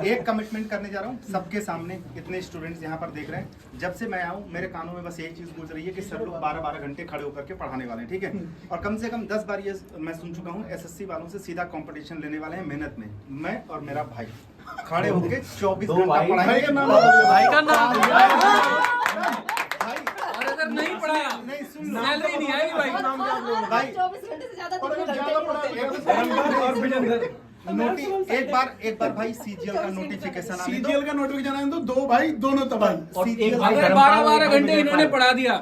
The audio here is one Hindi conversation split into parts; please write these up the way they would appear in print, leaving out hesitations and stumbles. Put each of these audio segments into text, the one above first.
एक कमिटमेंट करने जा रहा हूँ सबके सामने, इतने स्टूडेंट्स यहाँ पर देख रहे हैं। जब से मैं आऊँ मेरे कानों में बस एक चीज़ गूंज रही है कि सर लोग 12-12 घंटे खड़े होकर के पढ़ाने वाले हैं, ठीक है। और कम से कम 10 बार ये मैं सुन चुका हूँ एसएससी वालों से सीधा कंपटीशन लेने वाले हैं मेहनत में। मैं और मेरा भाई खड़े होके 24 घंटा पढ़ाएंगे। भाई का नाम भाई अगर नहीं पढ़ाया नहीं सुन लो, सैलरी नहीं आएगी भाई। भाई 24 घंटे से ज्यादा एक बार भाई सीजीएल का नोटिफिकेशन आने दो। सीजीएल का नोटिफिकेशन आने दो भाई, दोनों तबाही। अगर 12-12 घंटे इन्होंने पढ़ा दिया,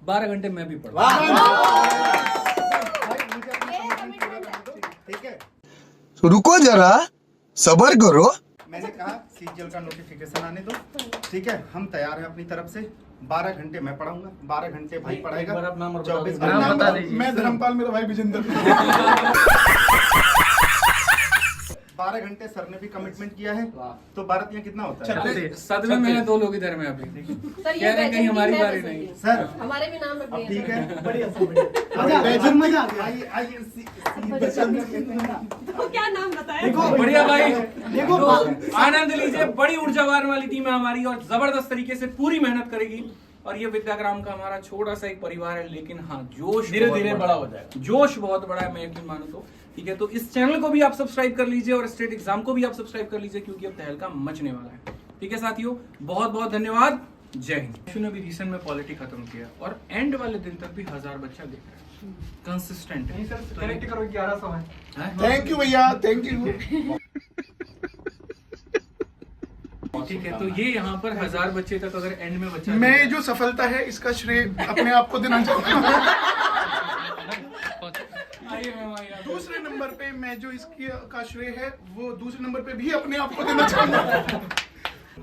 12 घंटे मैं भी पढ़ा। ठीक है, रुको जरा, सबर करो। मैंने कहा सीजीएल का नोटिफिकेशन आने दो, ठीक है। हम तैयार हैं अपनी तरफ से। 12 घंटे मैं पढ़ाऊंगा, 12 घंटे भाई पढ़ाएगा, 24 घंटे मैं धर्मपाल, मेरा भाई विजेंद्र। 12 घंटे सर ने भी कमिटमेंट किया है। तो भारत यहाँ कितना होता है? सदमे में है 2 लोग इधर में अभी सर कह रहे हैं कहीं हमारी बारी नहीं। सर हमारे भी नाम अब रख ठीक दिए। है, बढ़िया तो क्या नाम बताएं? बढ़िया भाई, देखो आनंद लीजिए। बड़ी ऊर्जावान वाली टीम है हमारी और जबरदस्त तरीके से पूरी मेहनत करेगी। और ये विद्याग्राम का हमारा छोटा सा एक परिवार है, लेकिन हाँ जोश धीरे धीरे बड़ा हो जाएगा। जोश बहुत बड़ा है, मैं यकीन मानूं तो। ठीक है, तो इस चैनल को भी आप सब्सक्राइब कर लीजिए और स्टेट एग्जाम को भी आप सब्सक्राइब कर लीजिए, क्योंकि अब तहलका मचने वाला है। ठीक है साथियों, बहुत बहुत धन्यवाद। जय हिंद। ने भी रिसेंट में पॉलिटी खत्म किया और एंड वाले दिन तक भी 1000 बच्चा देख रहा है, कंसिस्टेंट है। कनेक्ट करो 1100 है। थैंक यू भैया, थैंक यू। ठीक है, तो ये यहाँ पर 1000 बच्चे तक अगर एंड में बच्चा मैं जो सफलता है इसका श्रेय अपने आप को देना चाहता हूँ। आइए मैम, आइए आप। दूसरे नंबर पे मैं जो इसकी का श्रेय है वो दूसरे नंबर पे भी अपने आप को देना चाहूंगा।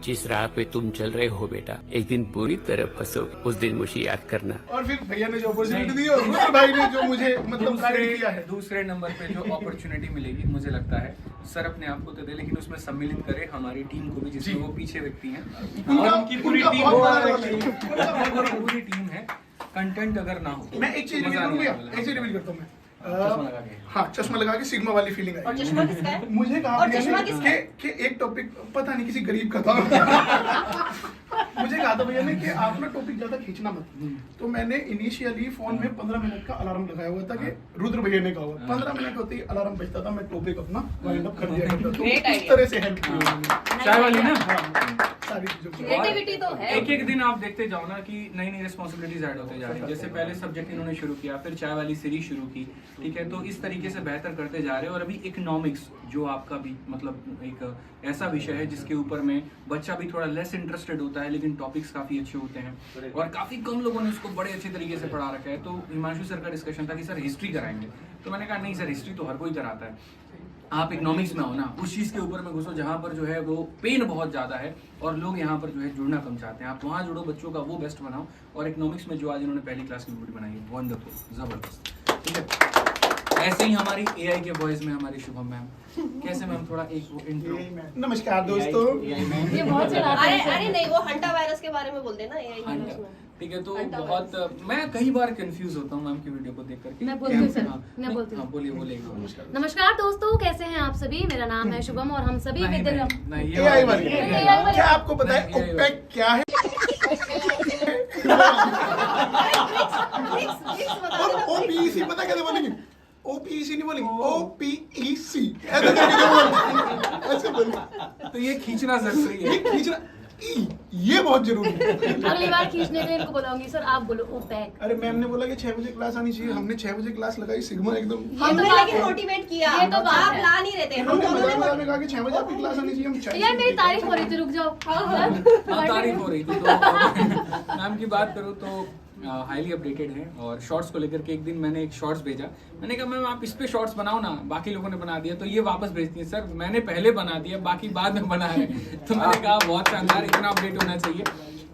जिस राह पे तुम चल रहे हो बेटा, एक दिन पूरी तरह फंसो, उस दिन मुझे याद करना। और फिर भैया ने जो अपॉर्चुनिटी दी और दूसरे भाई ने जो मुझे मतलब गाइड किया है। दूसरे नंबर पे जो अपॉर्चुनिटी मिलेगी, मुझे लगता है सर अपने आप को तो दे, लेकिन उसमें सम्मिलित करे हमारी टीम को भी, जिसमें वो पीछे व्यक्ति हैं। और उनकी पूरी टीम पूरी टीम है। कंटेंट अगर ना हो, मैं एक चीज रिवील करूँ भैया, एक चीज रिवील करता हूँ मैं। चश्मा लगा के। हाँ, चश्मा लगा के सिग्मा वाली फीलिंग और आई। चश्मा किसका है? मुझे कहा और भैया चश्मा ने किसका है? कि एक टॉपिक पता नहीं किसी गरीब का था। मुझे कहा था भैया ने कि आप ना टॉपिक ज्यादा खींचना मत। तो मैंने इनिशियली फोन में 15 मिनट का अलार्म लगाया हुआ था कि रुद्र भैया ने कहा हुआ 15 मिनट होते ही अलार्म बजता था, मैं टॉपिक अपना वाइंड अप कर दिया करता। तो Great इस idea. तरह से हेल्प की चाय वाली ना। सारी चीजों की। क्रिएटिविटी तो है। एक एक दिन आप देखते जाओ ना कि नई नई रिस्पॉन्सिबिलिटीज ऐड होते जा रही हैं। जैसे पहले सब्जेक्ट इन्होंने शुरू किया, फिर चाय वाली सीरीज शुरू की। ठीक है, तो इस तरीके से बेहतर करते जा रहे हैं। और अभी इकोनॉमिक्स जो आपका भी मतलब एक ऐसा विषय है जिसके ऊपर में बच्चा भी थोड़ा लेस इंटरेस्टेड होता है, लेकिन टॉपिक्स काफी अच्छे होते हैं और काफी कम लोगों ने उसको बड़े अच्छे तरीके से पढ़ा रखा है। तो हिमांशु सर का डिस्कशन था कि सर हिस्ट्री कराएंगे, तो मैंने कहा नहीं सर, हिस्ट्री तो हर कोई कराता है, आप इकोनॉमिक्स में हो ना, उस चीज के ऊपर में घुसो जहां पर जो है वो पेन बहुत ज्यादा है और लोग यहाँ पर जो है जुड़ना कम चाहते हैं। आप वहाँ जुड़ो, बच्चों का वो बेस्ट बनाओ। और इकोनॉमिक्स में जो आज इन्होंने पहली क्लास की वीडियो बनाई है, वंडरफुल, जबरदस्त। ठीक है, ऐसे ही हमारी एआई के बॉयज में हमारी शुभम मैम, कैसे मैम थोड़ा एक वो इंट्रो। नमस्कार दोस्तों। ये बहुत अरे नहीं, वो हंटा वायरस के बारे में बोल देना एआई के हंटा, उसमें। ठीक है, तो बहुत मैं कई बार कंफ्यूज होता हूँ मैम की वीडियो को देख करके। मैं बोलती हूँ सर, हाँ, मैं बोलती हूँ। हाँ, बोलिए बोलिए। नमस्कार। नमस्कार दोस्तों, कैसे हैं आप सभी? मेरा नाम है शुभम और हम सभी नहीं, विद्याग्राम। नहीं, नहीं, ये AI वाली। वाली। क्या आपको पता है नहीं, AI ओपेक क्या है? और ओपीईसी पता कैसे बोलेंगे? ओपीईसी नहीं बोलेंगे, ओपीईसी ऐसे बोलेंगे। तो ये खींचना जरूरी है। ये खींचना ये बहुत जरूरी है। अगली बार खींचने के इनको बोलाऊंगी सर, आप बोलो ओपेक। अरे मैम ने बोला कि 6 बजे क्लास आनी चाहिए, हमने 6 बजे क्लास लगाई, सिग्मा एकदम। हमने लेकिन मोटिवेट किया, ये तो बात आप है। ला नहीं रहे थे, हम हमने दोनों मजाक ने में कहा कि 6 बजे आपकी क्लास आनी चाहिए, हम 6 यार मेरी तारीफ हो रही थी, रुक जाओ। हाँ, तारीफ हो रही थी। तो मैम की बात करूँ तो हाईली अपडेटेड है। और शॉर्ट्स को लेकर के एक दिन मैंने एक शॉर्ट्स भेजा, मैंने कहा मैम आप इस पे शॉर्ट्स बनाओ ना, बाकी लोगों ने बना दिया। तो ये वापस भेजती है, सर मैंने पहले बना दिया, बाकी बाद में बना है। तो मैंने कहा बहुत शानदार, इतना अपडेट होना चाहिए।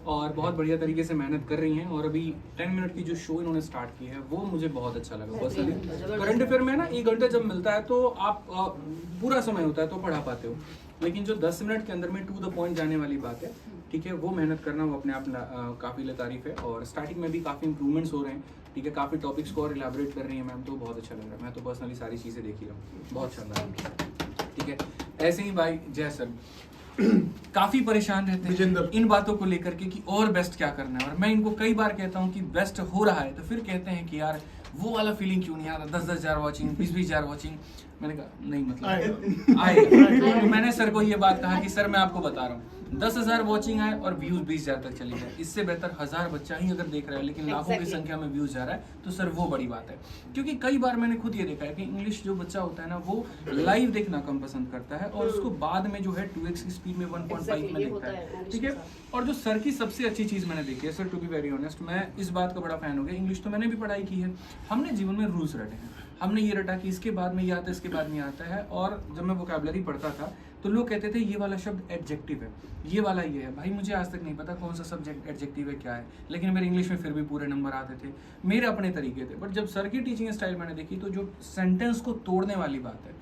और बहुत बढ़िया तरीके से मेहनत कर रही हैं। और अभी 10 मिनट की जो शो इन्होंने स्टार्ट की है वो मुझे बहुत अच्छा लगा पर्सनली। करंट अफेयर में ना 1 घंटा जब मिलता है तो आप पूरा समय होता है तो पढ़ा पाते हो, लेकिन जो 10 मिनट के अंदर में टू द पॉइंट जाने वाली बात है, ठीक है, वो मेहनत करना वो अपने आप काफ़ी तारीफ है। और स्टार्टिंग में भी काफ़ी इंप्रूवमेंट्स हो रहे हैं। ठीक है, काफ़ी टॉपिक्स को और इलाबोरेट कर रही है मैम, तो बहुत अच्छा लग रहा है। मैं तो पर्सनली सारी चीज़ें देख ही रहा हूँ, बहुत शानदार। ठीक है, ऐसे ही भाई जय सर, काफी परेशान रहते विजेंद्र। हैं इन बातों को लेकर के कि और बेस्ट क्या करना है। और मैं इनको कई बार कहता हूँ कि बेस्ट हो रहा है, तो फिर कहते हैं कि यार वो वाला फीलिंग क्यों नहीं आ रहा, 10-10 हज़ार वॉचिंग, 20-20 हज़ार वॉचिंग। मैंने कहा नहीं, मतलब आएगा। तो मैंने सर को ये बात कहा कि सर मैं आपको बता रहा हूँ, 10,000 वॉचिंग आए और व्यूज 20,000 तक चले जाए, इससे बेहतर 1000 बच्चा ही अगर देख रहा है लेकिन लाखों की संख्या में व्यूज जा रहा है, तो सर वो बड़ी बात है। क्योंकि कई बार मैंने खुद ये देखा है कि इंग्लिश जो बच्चा होता है ना, वो लाइव देखना कम पसंद करता है और उसको बाद में जो है 2x की स्पीड में 1.5 में देखता है, ठीक है। और जो सर की सबसे अच्छी चीज मैंने देखी है sir, to be very honest, मैं इस बात का बड़ा फैन हो गया। इंग्लिश तो मैंने भी पढ़ाई की है, हमने जीवन में रूल्स रटे हैं, हमने ये रटा कि इसके बाद में ये आता है, इसके बाद में आता है। और जब मैं वोकैबुलरी पढ़ता था तो लोग कहते थे ये वाला शब्द एडजेक्टिव है, ये वाला ये है। भाई मुझे आज तक नहीं पता कौन सा सब्जेक्ट एडजेक्टिव है क्या है, लेकिन मेरे इंग्लिश में फिर भी पूरे नंबर आते थे, मेरे अपने तरीके थे। बट जब सर की टीचिंग स्टाइल मैंने देखी तो जो सेंटेंस को तोड़ने वाली बात है,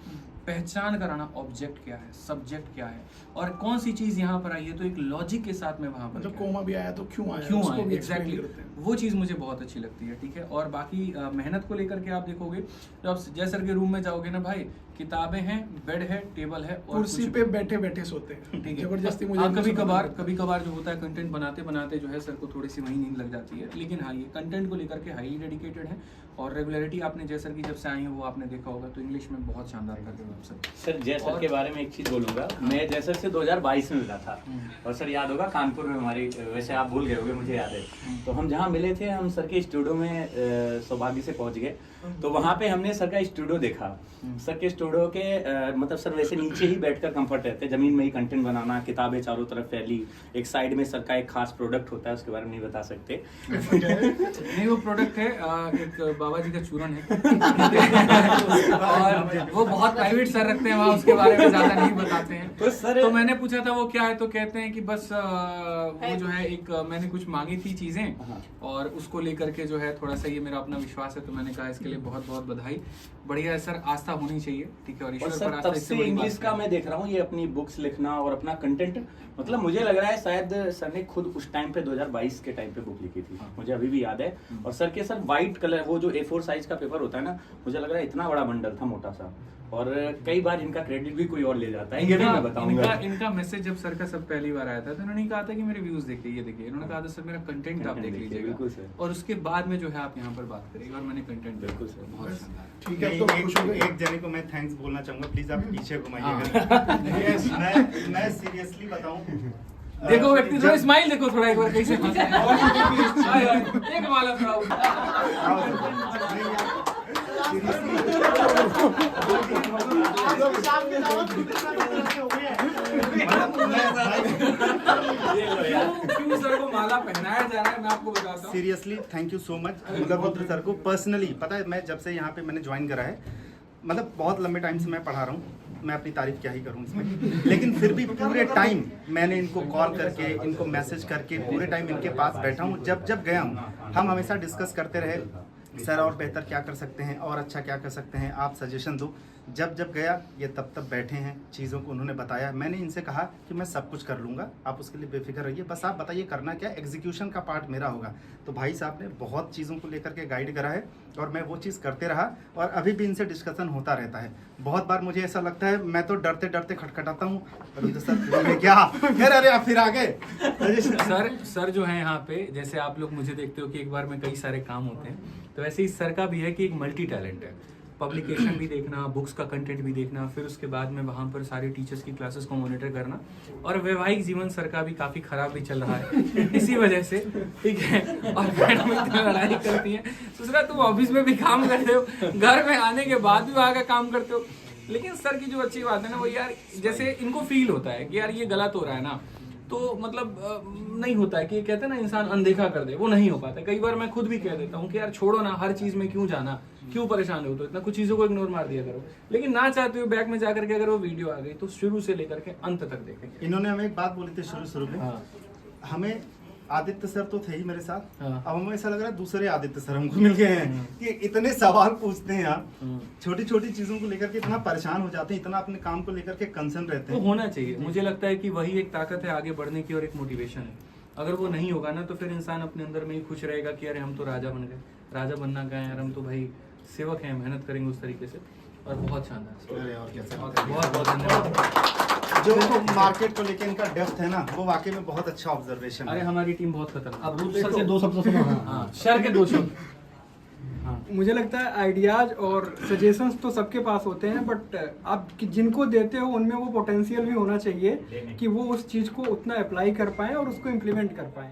पहचान कराना ऑब्जेक्ट क्या है, सब्जेक्ट क्या है और कौन सी चीज यहाँ पर आई है, तो एक लॉजिक के साथ में वहां पर जब कोमा भी आया तो क्यों आया, क्यों उसको आए, भी explain एग्जैक्टली करते हैं। वो चीज़ मुझे बहुत अच्छी लगती है, ठीक है। और बाकी मेहनत को लेकर के आप देखोगे तो आप जय सर के रूम में जाओगे ना भाई, किताबें हैं, बेड है, टेबल है और कुर्सी कुछ पे बैठे बैठे सोते हैं, ठीक है। जबरदस्ती मुझे हाँ, इंग्लिश कभी कभार जो होता है कंटेंट बनाते बनाते जो है सर को थोड़ी सी वही नींद लग जाती है, लेकिन हाँ ये कंटेंट को लेकर के हाईली डेडिकेटेड है। और रेगुलरिटी आपने जय सर की जब से आई है वो आपने देखा होगा, तो इंग्लिश में बहुत शानदार करते हो आप सब। सर जय सर के बारे में एक चीज बोलूंगा, मैं जय सर से 2022 में मिला था और सर याद होगा कानपुर में हमारी, वैसे आप भूल गए होंगे, मुझे याद है। तो हम जहाँ मिले थे, हम सर के स्टूडियो में सौभाग्य से पहुंच गए, तो वहाँ पे हमने सर का स्टूडियो देखा। सर के स्टूडियो के मतलब सर वैसे नीचे ही बैठकर कंफर्ट रहते, जमीन में ही कंटेंट बनाना, किताबें चारों तरफ फैली, एक साइड में सर का एक खास प्रोडक्ट होता है, उसके बारे में नहीं बता सकते। नहीं वो प्रोडक्ट है एक बाबा जी का चूरन है और वो बहुत प्राइवेट सर रखते हैं वहाँ, उसके बारे में ज्यादा नहीं बताते हैं। तो सर तो मैंने पूछा था वो क्या है, तो कहते हैं कि बस वो जो है एक मैंने कुछ मांगी थी चीजें और उसको लेकर के जो है थोड़ा सा ये मेरा अपना विश्वास है, तो मैंने कहा इसके लिए बहुत बहुत बधाई। बढ़िया है सर, आस्था होनी चाहिए, ठीक है। और ईश्वर पर आस्था, तब इससे से बड़ी इंग्लिश बात का है। मैं देख रहा हूँ ये अपनी बुक्स लिखना और अपना कंटेंट, मतलब मुझे लग रहा है शायद सर ने खुद उस टाइम पे 2022 के टाइम पे बुक लिखी थी, मुझे अभी भी याद है। और सर के सर व्हाइट कलर, वो जो A4 साइज का पेपर होता है ना, मुझे लग रहा है इतना बड़ा बंडल था, मोटा सा, और कई बार इनका क्रेडिट भी कोई और ले जाता है, ये भी मैं बताऊंगा। इनका मैसेज जब सर का सब पहली बार आया था तो इन्होंने कहा था कि मेरे व्यूज देखिए, ये देखिए, इन्होंने कहा था सर मेरा कंटेंट आप देख बिल्कुल सर। लीजिएगा और उसके बाद में जो है आप यहाँ पर बात करिएगे, और मैंने कंटेंट बिल्कुल सर, बहुत शानदार। ठीक है, तो खुश हो गए। एक जने को मैं थैंक्स बोलना चाहूंगा, प्लीज आप पीछे घुमाइएगा। मैं सीरियसली बताऊं, देखो व्यक्ति थोड़ा स्माइल देखो, थोड़ा एक बार कैसे हंस रहे हैं। एक माला थोड़ा क्यों सर को माला पहनाया जा रहा है, मैं आपको बताता हूँ। Seriously thank you so much Mudabbar sir को पर्सनली। पता है मैं जब से यहाँ पे मैंने ज्वाइन करा है, मतलब बहुत लंबे टाइम से मैं पढ़ा रहा हूँ, मैं अपनी तारीफ क्या ही करूँ इसमें, लेकिन फिर भी पूरे टाइम मैंने इनको कॉल करके, इनको मैसेज करके पूरे टाइम इनके पास बैठा हूँ। जब जब गया हूँ हम हमेशा डिस्कस करते रहे, सर और बेहतर क्या कर सकते हैं और अच्छा क्या कर सकते हैं, आप सजेशन दो। जब जब गया ये तब बैठे हैं, चीज़ों को उन्होंने बताया, मैंने इनसे कहा कि मैं सब कुछ कर लूँगा, आप उसके लिए बेफिक्र रहिए, बस आप बताइए करना क्या, एग्जीक्यूशन का पार्ट मेरा होगा। तो भाई साहब ने बहुत चीज़ों को लेकर के गाइड करा है और मैं वो चीज़ करते रहा और अभी भी इनसे डिस्कशन होता रहता है। बहुत बार मुझे ऐसा लगता है मैं तो डरते डरते खटखटाता हूँ, तो सर क्या अरे आप फिर आ गए। सर जो है यहाँ पे, जैसे आप लोग मुझे देखते हो कि एक बार में कई सारे काम होते हैं, तो ऐसे ही सर का भी है कि एक मल्टी टैलेंट है, पब्लिकेशन भी देखना, बुक्स का कंटेंट भी देखना, फिर उसके बाद में वहाँ पर सारे टीचर्स की क्लासेस को मॉनिटर करना, और वैवाहिक जीवन सर का भी काफ़ी खराब भी चल रहा है इसी वजह से, ठीक है। और मैडम इतनी लड़ाई करती है, दूसरा तुम ऑफिस में भी काम करते हो, घर में आने के बाद भी वहाँ का काम करते हो। लेकिन सर की जो अच्छी बात है ना वो यार, जैसे इनको फील होता है कि यार ये गलत हो रहा है ना, तो मतलब नहीं होता है कि कहते हैं ना इंसान अनदेखा कर दे, वो नहीं हो पाता। कई बार मैं खुद भी कह देता हूँ कि यार छोड़ो ना, हर चीज में क्यों जाना, क्यों परेशान हो, तो इतना कुछ चीजों को इग्नोर मार दिया करो। लेकिन ना चाहते हो बैक में जाकर के अगर वो वीडियो आ गई तो शुरू से लेकर के अंत तक देखेंगे। इन्होंने हमें एक बात बोली थी शुरू में, हमें आदित्य सर तो थे ही मेरे साथ, अब हमें ऐसा लग रहा है दूसरे आदित्य सर हमको मिल गए हैं कि इतने सवाल पूछते हैं आप, छोटी छोटी चीजों को लेकर के इतना परेशान हो जाते हैं, इतना अपने काम को लेकर के कंसर्न रहते तो हैं। होना चाहिए, मुझे लगता है कि वही एक ताकत है आगे बढ़ने की और एक मोटिवेशन है। अगर वो नहीं होगा ना तो फिर इंसान अपने अंदर में ही खुश रहेगा कि अरे हम तो राजा बन गए, राजा बनना क्या है यार, हम तो भाई सेवक हैं, मेहनत करेंगे उस तरीके से। और बहुत शानदार, अरे और कैसे बहुत बहुत धन्यवाद। जो मार्केट को लेके इनका डेप्थ है ना, वो वाकई में बहुत अच्छा ऑब्जर्वेशन अरे है। हमारी टीम बहुत खतरनाक अब रूप सर से 2 शब्द सुनो। हाँ, सर के 2 शब्द। मुझे लगता है आइडियाज और सजेशंस तो सबके पास होते हैं, बट आप जिनको देते हो उनमें वो पोटेंशियल भी होना चाहिए कि वो उस चीज़ को उतना अप्लाई कर पाएं और उसको इम्प्लीमेंट कर पाएं।